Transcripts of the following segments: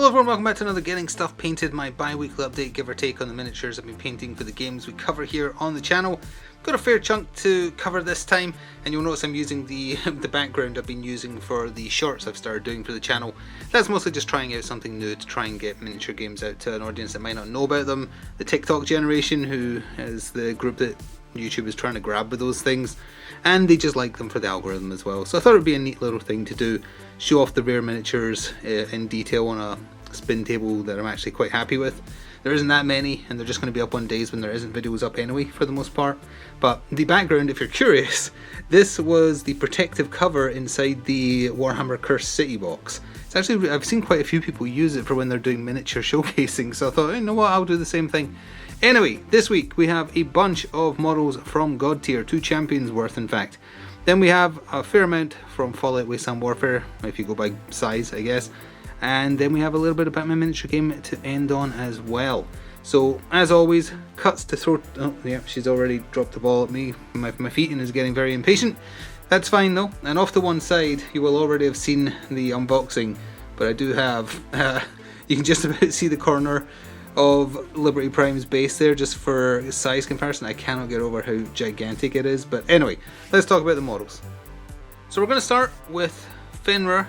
Hello everyone, welcome back to another Getting Stuff Painted, my bi-weekly update, give or take on the miniatures I've been painting for the games we cover here on the channel. Got a fair chunk to cover this time, and you'll notice I'm using the background I've been using for the shorts I've started doing for the channel. That's mostly just trying out something new to try and get miniature games out to an audience that might not know about them. The TikTok generation, who is the group that YouTube is trying to grab with those things, and they just like them for the algorithm as well. So I thought it would be a neat little thing to do, show off the rare miniatures in detail on a spin table that I'm actually quite happy with. There isn't that many, and they're just going to be up on days when there isn't videos up anyway for the most part. But the background, if you're curious, this was the protective cover inside the Warhammer Cursed City box. It's actually, I've seen quite a few people use it for when they're doing miniature showcasing, so I thought, you know what, I'll do the same thing. Anyway, this week we have a bunch of models from God Tier, 2 champions worth in fact. Then we have a fair amount from Fallout Wasteland Warfare, if you go by size I guess. And then we have a little bit about my miniature game to end on as well. So as always, cuts to throw. Oh yeah, she's already dropped the ball at me from my feet and is getting very impatient. That's fine though. And off to one side, you will already have seen the unboxing, but I do have. You can just about see the corner of Liberty Prime's base there, just for size comparison. I cannot get over how gigantic it is. But anyway, let's talk about the models. So we're going to start with Finra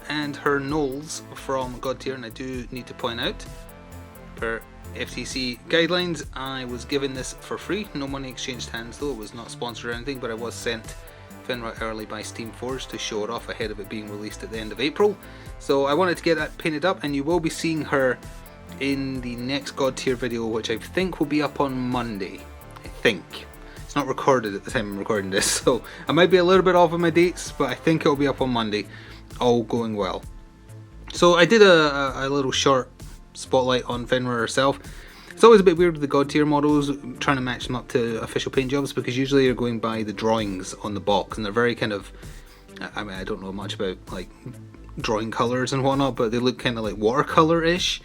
and her gnolls from God Tier, and I do need to point out, per FTC guidelines, I was given this for free, no money exchanged hands though, it was not sponsored or anything, but I was sent Finra early by Steamforged to show it off ahead of it being released at the end of April. So I wanted to get that painted up, and you will be seeing her in the next God Tier video, which I think will be up on Monday. I think. It's not recorded at the time I'm recording this, so I might be a little bit off on my dates, but I think it'll be up on Monday, all going well. So I did a little short spotlight on Finra herself. It's always a bit weird with the God Tier models, trying to match them up to official paint jobs, because usually you're going by the drawings on the box, and they're very kind of, I mean, I don't know much about like drawing colours and whatnot, but they look kind of like watercolour-ish.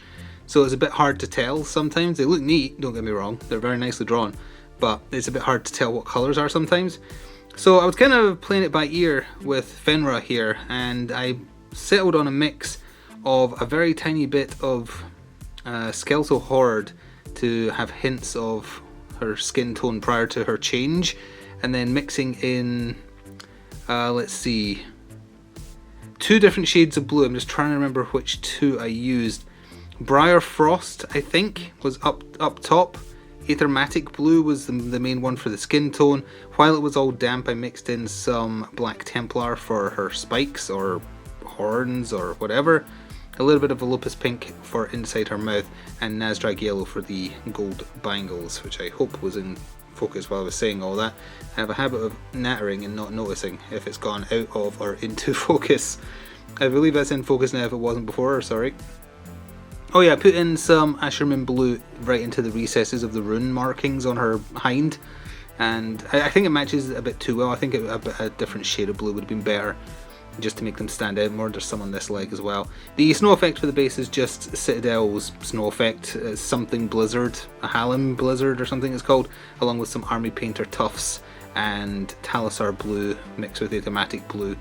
So it's a bit hard to tell sometimes. They look neat, don't get me wrong, they're very nicely drawn, but it's a bit hard to tell what colours are sometimes. So I was kind of playing it by ear with Finra here, and I settled on a mix of a very tiny bit of Skeletal Horde to have hints of her skin tone prior to her change, and then mixing in, let's see, 2 different shades of blue. I'm just trying to remember which 2 I used. Briar Frost, I think, was up top. Aethermatic Blue was the main one for the skin tone. While it was all damp, I mixed in some Black Templar for her spikes or horns or whatever. A little bit of Volupus Pink for inside her mouth, and Nazdrag Yellow for the gold bangles, which I hope was in focus while I was saying all that. I have a habit of nattering and not noticing if it's gone out of or into focus. I believe that's in focus now if it wasn't before, sorry. Oh yeah, I put in some Asherman Blue right into the recesses of the rune markings on her hind, and I think it matches a bit too well. I think a different shade of blue would have been better, just to make them stand out more. There's some on this leg as well. The snow effect for the base is just Citadel's snow effect, something blizzard, a Hallam blizzard or something it's called, along with some Army Painter tufts and Talisar Blue mixed with Aethermatic Blue.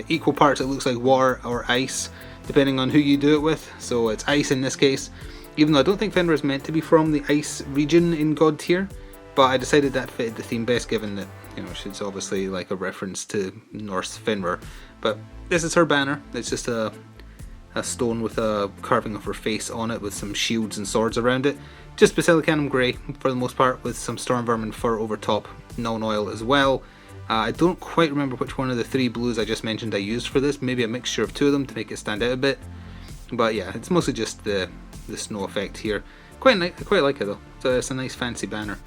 Equal parts it looks like water or ice, depending on who you do it with. So it's ice in this case, even though I don't think Finra is meant to be from the ice region in God Tier, but I decided that fitted the theme best, given that, you know, she's obviously like a reference to Norse Finra. But this is her banner. It's just a stone with a carving of her face on it with some shields and swords around it. Just Basilicanum Grey for the most part, with some Storm Vermin fur over top, non-oil as well. I don't quite remember which one of the 3 blues I just mentioned I used for this, maybe a mixture of 2 of them to make it stand out a bit. But yeah, it's mostly just the snow effect here. Quite nice, I quite like it though, so it's a nice fancy banner.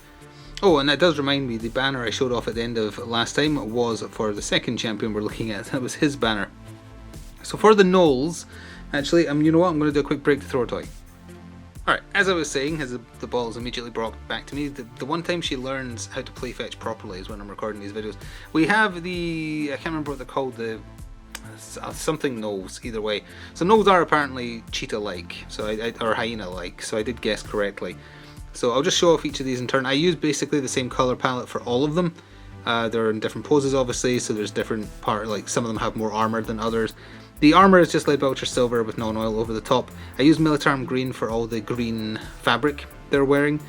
Oh, and that does remind me, the banner I showed off at the end of last time was for the second champion we're looking at. That was his banner. So for the gnolls, actually, you know what, I'm going to do a quick break to throw a toy. Alright, as I was saying, as the ball is immediately brought back to me, the one time she learns how to play fetch properly is when I'm recording these videos. We have the, I can't remember what they're called, the something gnolls, either way. So gnolls are apparently cheetah-like, so or hyena-like, so I did guess correctly. So I'll just show off each of these in turn. I use basically the same colour palette for all of them. They're in different poses obviously, so there's different like some of them have more armour than others. The armour is just lead belcher silver with non-oil over the top. I used Militarm green for all the green fabric they're wearing.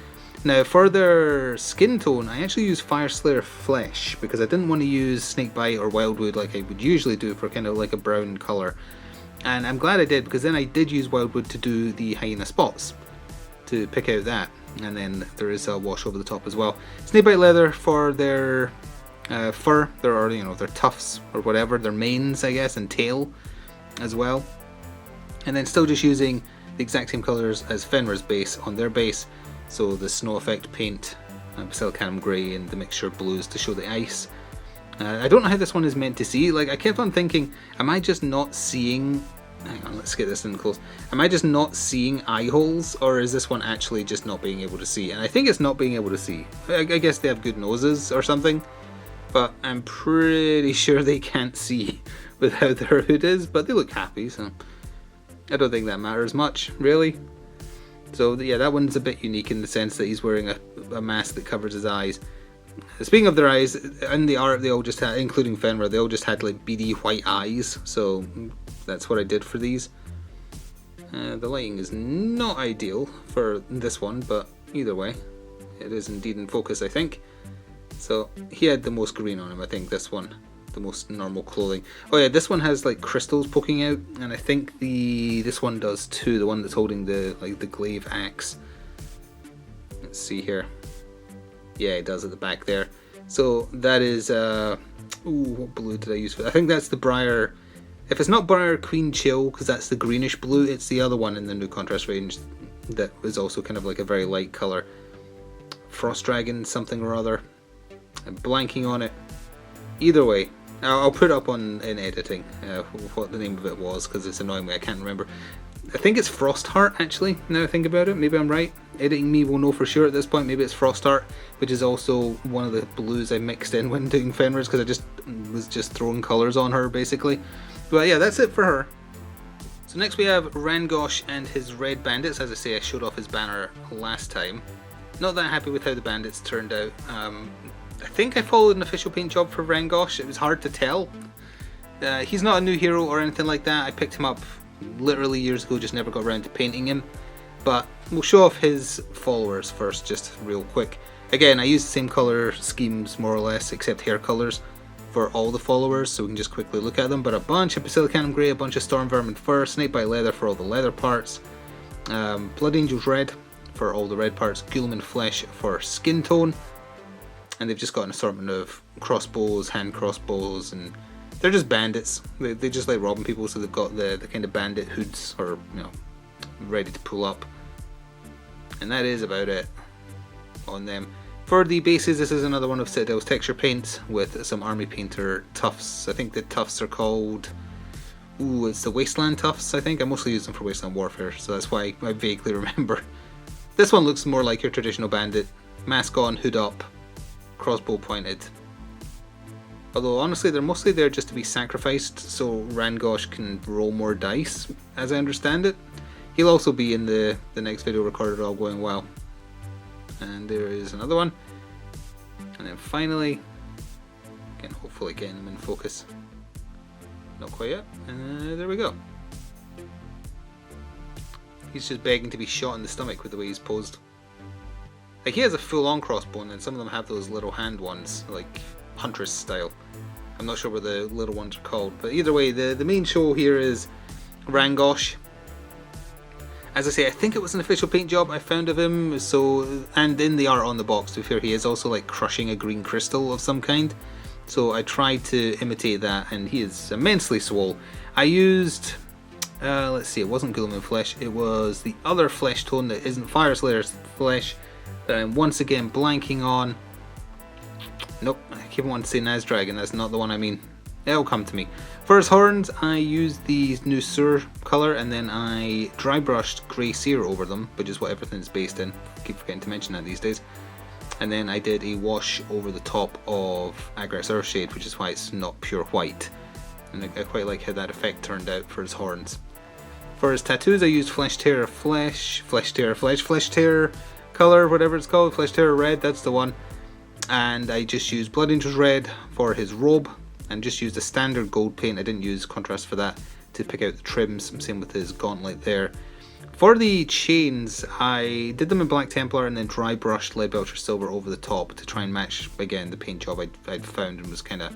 Now for their skin tone, I actually used Fireslayer flesh because I didn't want to use Snakebite or Wildwood like I would usually do for kind of like a brown colour. And I'm glad I did, because then I did use Wildwood to do the hyena spots, to pick out that. And then there is a wash over the top as well. Snakebite leather for their fur, their tufts or whatever, their manes I guess, and tail as well. And then still just using the exact same colours as Finra's base on their base. So the snow effect paint, Basilicanum grey, and the mixture of blues to show the ice. I don't know how this one is meant to see. Like, I kept on thinking, am I just not seeing... Hang on, let's get this in close. Am I just not seeing eye holes, or is this one actually just not being able to see? And I think it's not being able to see. I guess they have good noses or something, but I'm pretty sure they can't see with how their hood is, but they look happy, so I don't think that matters much, really. So yeah, that one's a bit unique in the sense that he's wearing a mask that covers his eyes. Speaking of their eyes, in the art they all just had, including Finra, they all just had like beady white eyes, so that's what I did for these. The lighting is not ideal for this one, but either way, it is indeed in focus, I think. So he had the most green on him, I think, this one. The most normal clothing. Oh yeah, this one has like crystals poking out, and I think this one does too, the one that's holding the glaive axe. Let's see here. Yeah, it does at the back there. So that is what blue did I use for that? I think that's the Briar. If it's not Briar Queen Chill, because that's the greenish blue, it's the other one in the new contrast range that is also kind of like a very light colour. Frost Dragon something or other. I'm blanking on it. Either way, I'll put up in editing what the name of it was, because it's annoying me, I can't remember. I think it's Frostheart, actually, now I think about it. Maybe I'm right. Editing me will know for sure at this point. Maybe it's Frostheart, which is also one of the blues I mixed in when doing Fenrir's, because I was just throwing colours on her, basically. But yeah, that's it for her. So next we have Rangosh and his red bandits. As I say, I showed off his banner last time. Not that happy with how the bandits turned out. I think I followed an official paint job for Rangosh. It was hard to tell. He's not a new hero or anything like that. I picked him up literally years ago, just never got around to painting him. But we'll show off his followers first, just real quick. Again, I used the same colour schemes more or less, except hair colours for all the followers, so we can just quickly look at them. But a bunch of Basilicanum Grey, a bunch of Storm Vermin Fur, Snakebite Leather for all the leather parts, Blood Angels Red for all the red parts, Ghoulman Flesh for skin tone, and they've just got an assortment of crossbows, hand crossbows, and they're just bandits. They just like robbing people, so they've got the kind of bandit hoods, or ready to pull up. And that is about it on them. For the bases, this is another one of Citadel's texture paints with some Army Painter tufts. I think the tufts are called... Ooh, it's the Wasteland tufts, I think. I mostly use them for Wasteland Warfare, so that's why I vaguely remember. This one looks more like your traditional bandit. Mask on, hood up, crossbow pointed. Although honestly they're mostly there just to be sacrificed so Rangosh can roll more dice, as I understand it. He'll also be in the next video recorded, all going well. And there is another one. And then finally, again hopefully getting them in focus. Not quite yet. There we go. He's just begging to be shot in the stomach with the way he's posed. Like, he has a full-on crossbow, and some of them have those little hand ones, like Huntress style. I'm not sure what the little ones are called, but either way, the main show here is Rangosh. As I say, I think it was an official paint job I found of him, so, and in the art on the box, to be fair, he is also like crushing a green crystal of some kind. So I tried to imitate that, and he is immensely swole. I used, let's see, it wasn't Ghoulman Flesh, it was the other flesh tone that isn't Fireslayer's flesh, that I'm once again blanking on. Nope, I keep wanting to say Nazdragon, that's not the one I mean. It'll come to me. For his horns, I used the Nozar colour, and then I dry brushed Grey Seer over them, which is what everything's based in. I keep forgetting to mention that these days. And then I did a wash over the top of Agrat's Earthshade, which is why it's not pure white. And I quite like how that effect turned out for his horns. For his tattoos, I used Flesh Tear colour, whatever it's called, Flesh Tear Red, that's the one. And I just used Blood Angels Red for his robe, and just used a standard gold paint, I didn't use contrast for that, to pick out the trims. Same with his gauntlet there. For the chains, I did them in Black Templar and then dry brushed Lead Belcher Silver over the top to try and match, again, the paint job I'd found and was kind of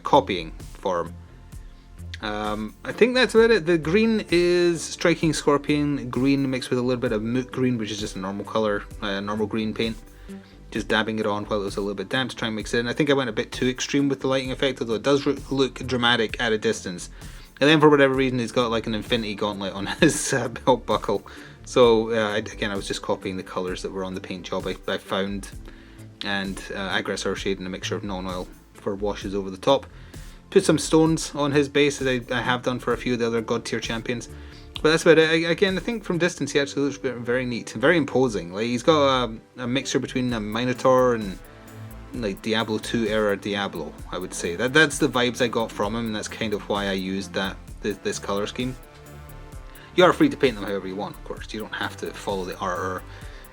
copying for him. I think that's about it. The green is Striking Scorpion green mixed with a little bit of Moot green, which is just a normal colour, normal green paint. Just dabbing it on while it was a little bit damp to try and mix it in. I think I went a bit too extreme with the lighting effect, although it does look dramatic at a distance. And then for whatever reason, he's got like an infinity gauntlet on his belt buckle. So again, I was just copying the colours that were on the paint job I found, and Aggressor shade and a mixture of non-oil for washes over the top. Put some stones on his base, as I have done for a few of the other God tier champions. But that's about it. Again, I think from distance he actually looks very neat and very imposing. Like, he's got a mixture between a Minotaur and like Diablo 2 era Diablo, I would say. That's the vibes I got from him, and that's kind of why I used this colour scheme. You are free to paint them however you want, of course. You don't have to follow the art or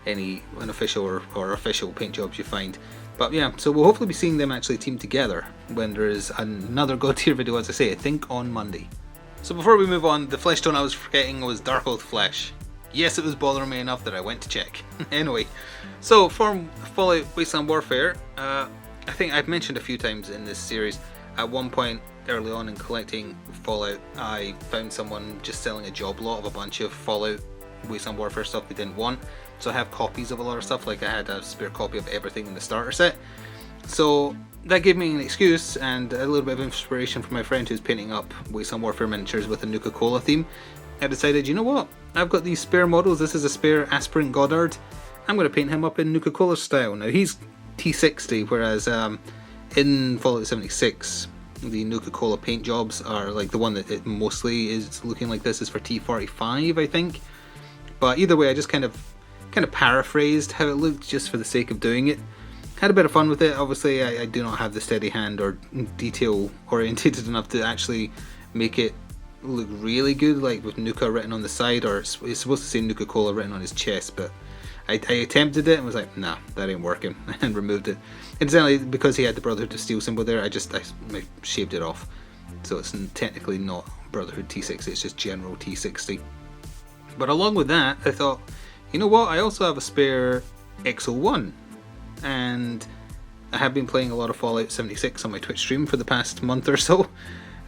any unofficial or official paint jobs you find. But yeah, so we'll hopefully be seeing them actually team together when there is another God tier video, as I say, I think on Monday. So before we move on, the flesh tone I was forgetting was Dark Oath Flesh. Yes, it was bothering me enough that I went to check. Anyway, so for Fallout Wasteland Warfare, I think I've mentioned a few times in this series, at one point early on in collecting Fallout, I found someone just selling a job lot of a bunch of Fallout Wasteland Warfare stuff they didn't want. So I have copies of a lot of stuff, like I had a spare copy of everything in the starter set. So that gave me an excuse and a little bit of inspiration from my friend who's painting up Wasteland Warfare miniatures with a Nuka-Cola theme. I decided, you know what, I've got these spare models, this is a spare Aspirant Goddard, I'm going to paint him up in Nuka-Cola style. Now he's T60, whereas in Fallout 76 the Nuka-Cola paint jobs are like the one that it mostly is looking like this is for T45, I think. But either way, I just kind of paraphrased how it looked just for the sake of doing it. Had a bit of fun with it. Obviously I do not have the steady hand or detail orientated enough to actually make it look really good, like with Nuka written on the side, or it's supposed to say Nuka-Cola written on his chest, but I attempted it and was like, nah, that ain't working, and removed it. Incidentally, because he had the Brotherhood of Steel symbol there, I shaved it off. So it's technically not Brotherhood T60, it's just general T60. But along with that, I thought, you know what, I also have a spare XO1, and I have been playing a lot of Fallout 76 on my Twitch stream for the past month or so,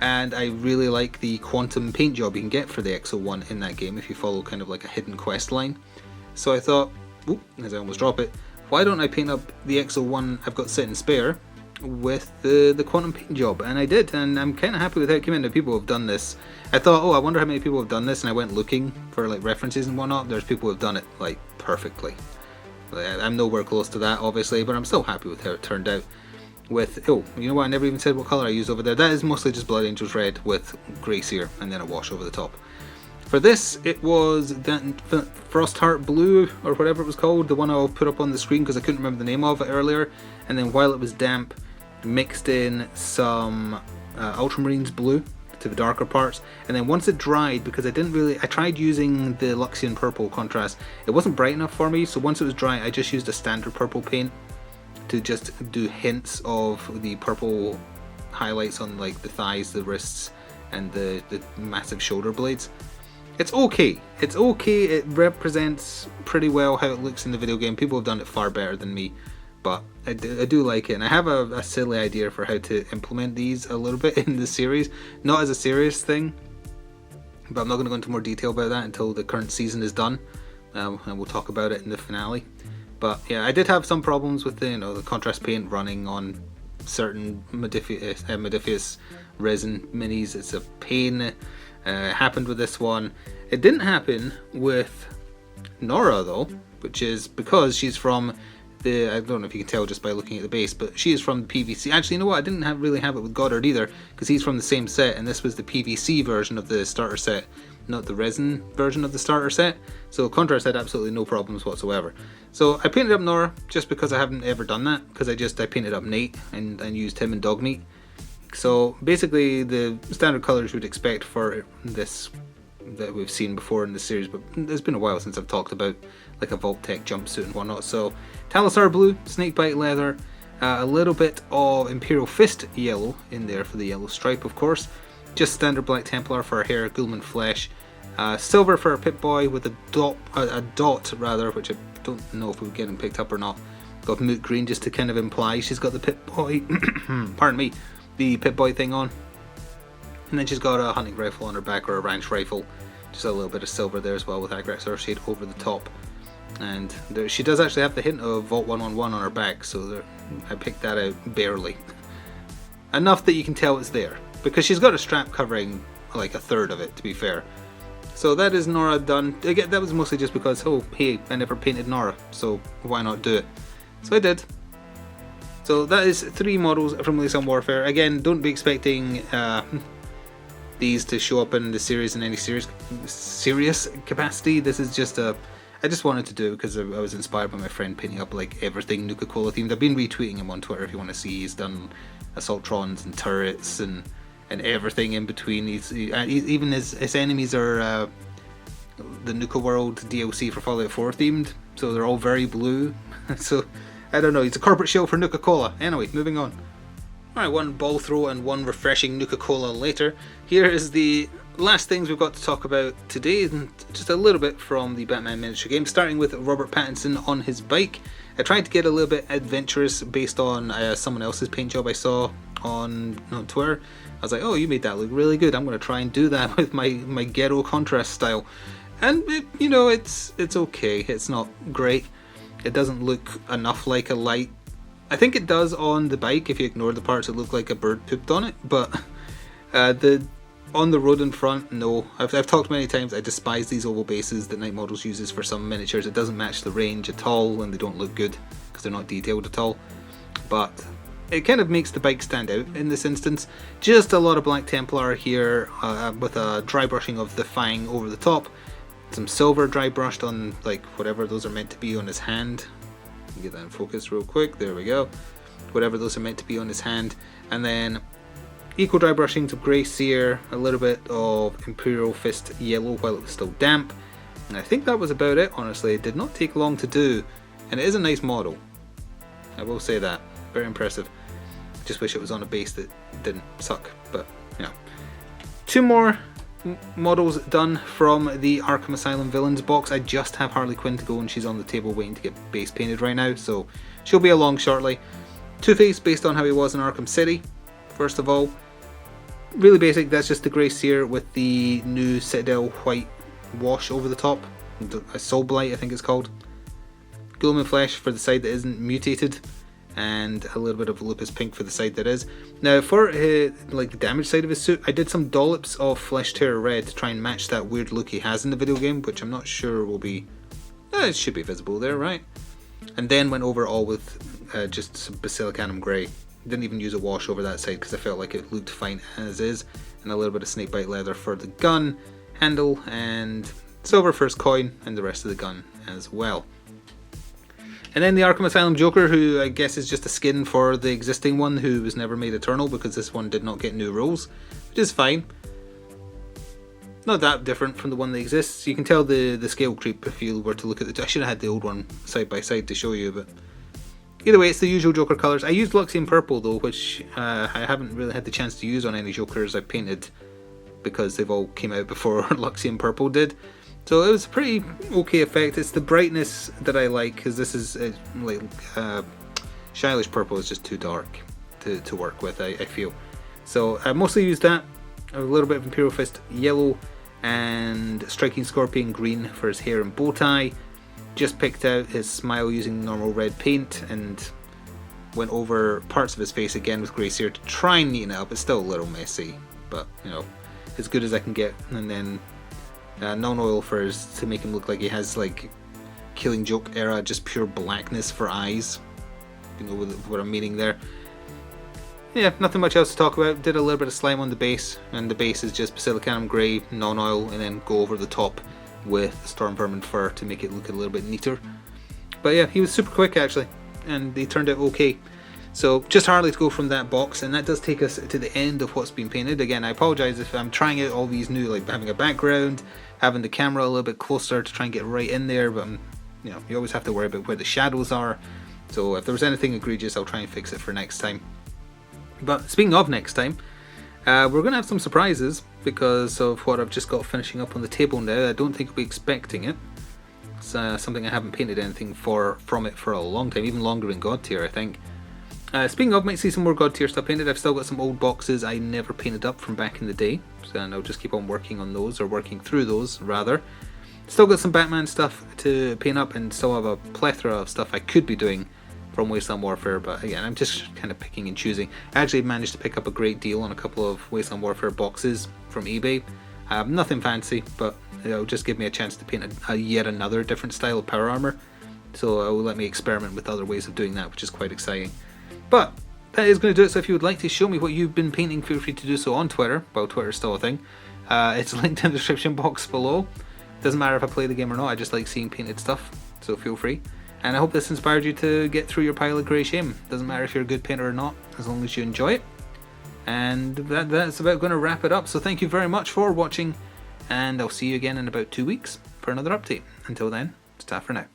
and I really like the quantum paint job you can get for the XO1 in that game if you follow kind of like a hidden quest line. So I thought, oop, as I almost drop it, why don't I paint up the XO1 I've got sitting spare with the quantum paint job? And I did, and I'm kind of happy with how it came in. Now, people have done this. I thought, oh, I wonder how many people have done this, and I went looking for like references and whatnot. There's people who have done it like perfectly. I'm nowhere close to that, obviously, but I'm still happy with how it turned out. With, oh, you know what, I never even said what colour I used over there. That is mostly just Blood Angels Red with Grey Seer and then a wash over the top. For this, it was that Frostheart Blue, or whatever it was called, the one I'll put up on the screen because I couldn't remember the name of it earlier. And then while it was damp, mixed in some Ultramarines Blue to the darker parts. And then once it dried, because I tried using the Luxian Purple contrast, it wasn't bright enough for me, so once it was dry, I just used a standard purple paint to just do hints of the purple highlights on like the thighs, the wrists, and the massive shoulder blades. It's okay. It's okay. It represents pretty well how it looks in the video game. People have done it far better than me, but I do like it. And I have a silly idea for how to implement these a little bit in the series. Not as a serious thing, but I'm not going to go into more detail about that until the current season is done. And we'll talk about it in the finale. But yeah, I did have some problems with the contrast paint running on certain Modifius resin minis. It's a pain. It happened with this one. It didn't happen with Nora though, which is because she's from the, I don't know if you can tell just by looking at the base, but she is from the PVC. Actually, you know what? I didn't really have it with Goddard either, because he's from the same set, and this was the PVC version of the starter set, not the resin version of the starter set. So contrast had absolutely no problems whatsoever. So I painted up Nora just because I haven't ever done that, because I painted up Nate and used him in Dogmeat. So basically the standard colors you would expect for this that we've seen before in the series, but it's been a while since I've talked about like a Vault-Tec jumpsuit and whatnot. So Talisar blue, snakebite leather, a little bit of Imperial Fist yellow in there for the yellow stripe, of course, just standard Black Templar for her hair, Ghoulman flesh. Silver for her Pip-Boy with a dot rather, which I don't know if we're getting picked up or not. Got Moot Green just to kind of imply she's got the Pip-Boy, pardon me, the Pip-Boy thing on. And then she's got a hunting rifle on her back, or a ranch rifle. Just a little bit of silver there as well with Agrax Earthshade over the top. And she does actually have the hint of Vault 111 on her back, so I picked that out barely. Enough that you can tell it's there, because she's got a strap covering like a third of it, to be fair. So that is Nora done. Again, that was mostly just because, oh hey, I never painted Nora, so why not do it? So I did. So that is 3 models from Lace on Warfare. Again, don't be expecting these to show up in the series in any serious capacity. This is just I just wanted to do it because I was inspired by my friend painting up like everything Nuka-Cola themed. I've been retweeting him on Twitter if you want to see. He's done Assaultrons and turrets and everything in between. Even his enemies are the Nuka World DLC for Fallout 4 themed, so they're all very blue. So I don't know, he's a corporate shill for Nuka-Cola. Anyway, moving on. Alright, one ball throw and one refreshing Nuka-Cola later. Here is the last things we've got to talk about today, and just a little bit from the Batman miniature game, starting with Robert Pattinson on his bike. I tried to get a little bit adventurous based on someone else's paint job I saw on Twitter. I was like, oh, you made that look really good, I'm going to try and do that with my ghetto contrast style. And it's okay, it's not great. It doesn't look enough like a light. I think it does on the bike if you ignore the parts that look like a bird pooped on it, but on the road in front, no. I've talked many times, I despise these oval bases that Night Models uses for some miniatures. It doesn't match the range at all, and they don't look good because they're not detailed at all. But it kind of makes the bike stand out in this instance. Just a lot of Black Templar here with a dry brushing of the Fang over the top. Some silver dry brushed on like whatever those are meant to be on his hand. Get that in focus real quick, there we go. Whatever those are meant to be on his hand. And then equal dry brushings of Grey Seer, a little bit of Imperial Fist yellow while it was still damp. And I think that was about it, honestly. It did not take long to do, and it is a nice model. I will say that. Very impressive. Just wish it was on a base that didn't suck, but yeah. 2 more models done from the Arkham Asylum Villains box. I just have Harley Quinn to go, and she's on the table waiting to get base painted right now, so she'll be along shortly. Two-Face based on how he was in Arkham City, first of all. Really basic, that's just the Grey Seer with the new Citadel white wash over the top. A Soul Blight, I think it's called. Ghoulman Flesh for the side that isn't mutated, and a little bit of Lupus Pink for the side that is. Now for like the damage side of his suit, I did some dollops of Flesh Terror Red to try and match that weird look he has in the video game, which I'm not sure will be... it should be visible there, right? And then went over all with just some Basilicanum Grey. Didn't even use a wash over that side because I felt like it looked fine as is. And a little bit of Snakebite Leather for the gun handle, and silver for his coin, and the rest of the gun as well. And then the Arkham Asylum Joker, who I guess is just a skin for the existing one, who was never made eternal because this one did not get new rules, which is fine. Not that different from the one that exists. You can tell the scale creep if you were to look at the... I should have had the old one side by side to show you, but... Either way, it's the usual Joker colours. I used Luxian Purple though, which I haven't really had the chance to use on any Jokers I've painted because they've all came out before Luxian Purple did. So it was a pretty okay effect. It's the brightness that I like, because this is like Shyless Purple is just too dark to work with, I feel. So I mostly used that, a little bit of Imperial Fist Yellow and Striking Scorpion Green for his hair and bow tie. Just picked out his smile using normal red paint and went over parts of his face again with Grey Seer to try and neaten it up. It's still a little messy, but you know, as good as I can get. And then non-oil for his, to make him look like he has like Killing Joke era, just pure blackness for eyes. You know what I'm meaning there. Yeah, nothing much else to talk about. Did a little bit of slime on the base, and the base is just Basilicanum Grey, non-oil, and then go over the top with Storm Vermin Fur to make it look a little bit neater. But yeah, he was super quick actually, and they turned out okay. So just Harley to go from that box, and that does take us to the end of what's been painted. Again, I apologise if I'm trying out all these new, like having a background, having the camera a little bit closer to try and get right in there, but you know, you always have to worry about where the shadows are. So if there was anything egregious, I'll try and fix it for next time. But speaking of next time, We're going to have some surprises because of what I've just got finishing up on the table now. I don't think you'll be expecting it. It's something I haven't painted anything from it for a long time, even longer than God Tier, I think. Speaking of, might see some more God Tier stuff painted. I've still got some old boxes I never painted up from back in the day, and I'll just keep on working on those, or working through those rather. Still got some Batman stuff to paint up, and still have a plethora of stuff I could be doing from Wasteland Warfare, but again, I'm just kind of picking and choosing. I actually managed to pick up a great deal on a couple of Wasteland Warfare boxes from eBay. Nothing fancy, but it'll just give me a chance to paint yet another different style of power armor, so it will let me experiment with other ways of doing that, which is quite exciting. But that is going to do it. So if you would like to show me what you've been painting, feel free to do so on Twitter. Well, Twitter's still a thing. It's linked in the description box below. Doesn't matter if I play the game or not, I just like seeing painted stuff, so feel free. And I hope this inspired you to get through your pile of grey shame. Doesn't matter if you're a good painter or not, as long as you enjoy it. And that's about going to wrap it up. So thank you very much for watching, and I'll see you again in about 2 weeks for another update. Until then, it's ta for now.